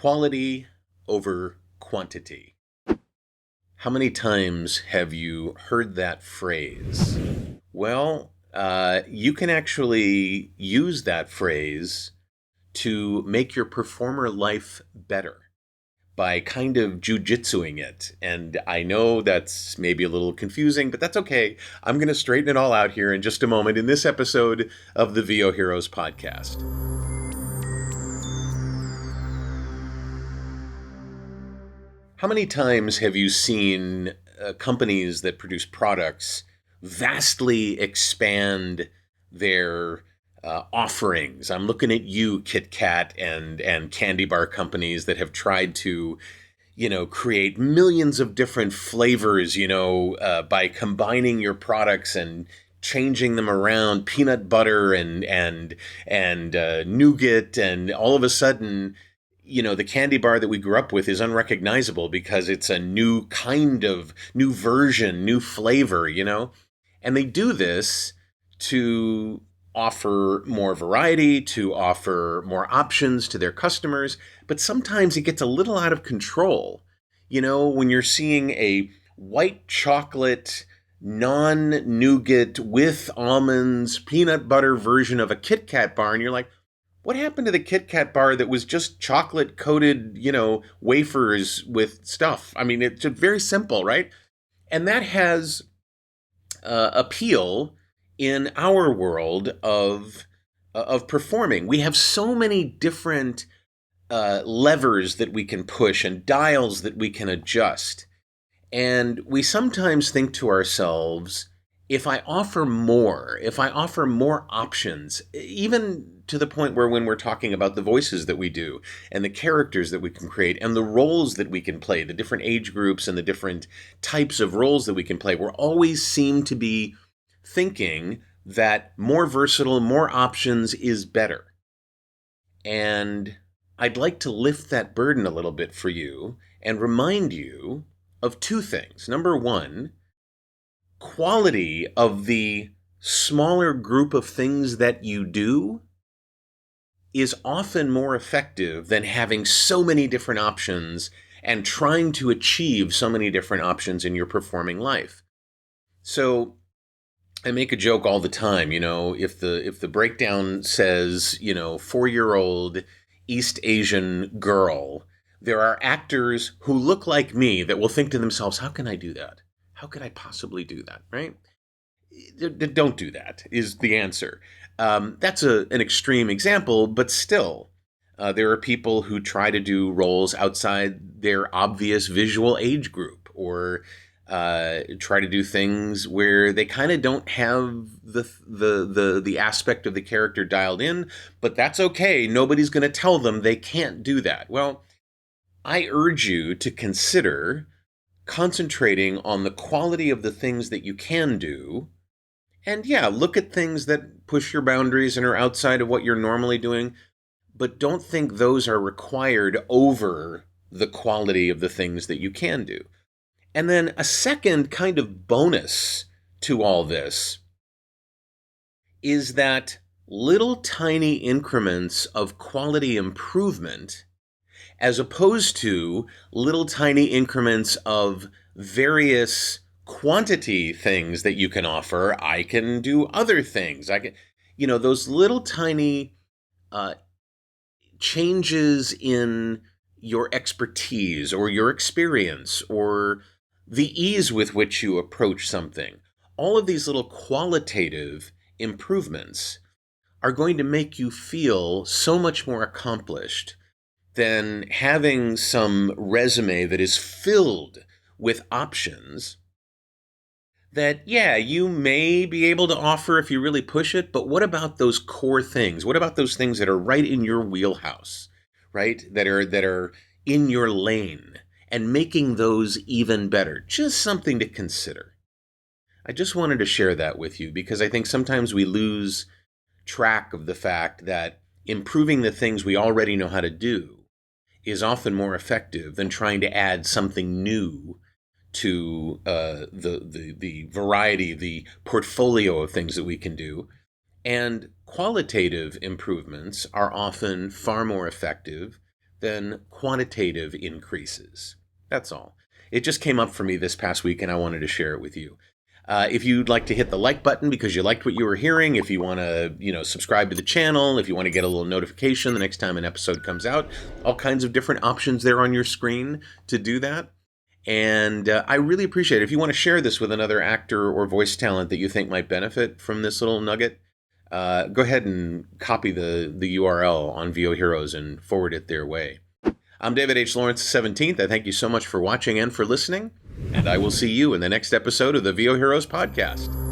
Quality over quantity. How many times have you heard that phrase? Well, you can actually use that phrase to make your performer life better by kind of jujitsuing it. And I know that's maybe a little confusing, but that's okay. I'm going to straighten it all out here in just a moment in this episode of the VOHeroes podcast. How many times have you seen companies that produce products vastly expand their offerings? I'm looking at you, Kit Kat, and candy bar companies that have tried to, create millions of different flavors, by combining your products and changing them around, peanut butter and nougat, and all of a sudden, the candy bar that we grew up with is unrecognizable because it's a new version, new flavor, And they do this to offer more variety, to offer more options to their customers, but sometimes it gets a little out of control. When you're seeing a white chocolate, non-nougat with almonds, peanut butter version of a Kit Kat bar, and you're like, what happened to the Kit Kat bar that was just chocolate-coated, wafers with stuff? I mean, it's very simple, right? And that has appeal in our world of performing. We have so many different levers that we can push and dials that we can adjust. And we sometimes think to ourselves, if I offer more options, even to the point where when we're talking about the voices that we do and the characters that we can create and the roles that we can play, the different age groups and the different types of roles that we can play, we always seem to be thinking that more versatile, more options is better. And I'd like to lift that burden a little bit for you and remind you of two things. Number one, quality of the smaller group of things that you do is often more effective than having so many different options and trying to achieve so many different options in your performing life. So I make a joke all the time, if the breakdown says, 4-year-old East Asian girl, there are actors who look like me that will think to themselves, how can I do that? How could I possibly do that, right? Don't do that, is the answer. That's an extreme example, but still, there are people who try to do roles outside their obvious visual age group, or try to do things where they kind of don't have the aspect of the character dialed in, but that's okay. Nobody's going to tell them they can't do that. Well, I urge you to consider concentrating on the quality of the things that you can do. And yeah, look at things that push your boundaries and are outside of what you're normally doing, but don't think those are required over the quality of the things that you can do. And then a second kind of bonus to all this is that little tiny increments of quality improvement, as opposed to little tiny increments of various quantity things that you can offer. I can do other things. I can, those little tiny changes in your expertise or your experience or the ease with which you approach something. All of these little qualitative improvements are going to make you feel so much more accomplished than having some resume that is filled with options that, yeah, you may be able to offer if you really push it, but what about those core things? What about those things that are right in your wheelhouse, right? That are in your lane, and making those even better. Just something to consider. I just wanted to share that with you because I think sometimes we lose track of the fact that improving the things we already know how to do is often more effective than trying to add something new to the variety, the portfolio of things that we can do. And qualitative improvements are often far more effective than quantitative increases. That's all. It just came up for me this past week, and I wanted to share it with you. If you'd like to hit the like button because you liked what you were hearing, if you want to, subscribe to the channel, if you want to get a little notification the next time an episode comes out, all kinds of different options there on your screen to do that. And I really appreciate it. If you want to share this with another actor or voice talent that you think might benefit from this little nugget, go ahead and copy the URL on VOHeroes and forward it their way. I'm David H. Lawrence 17th. I thank you so much for watching and for listening, and I will see you in the next episode of the VOHeroes podcast.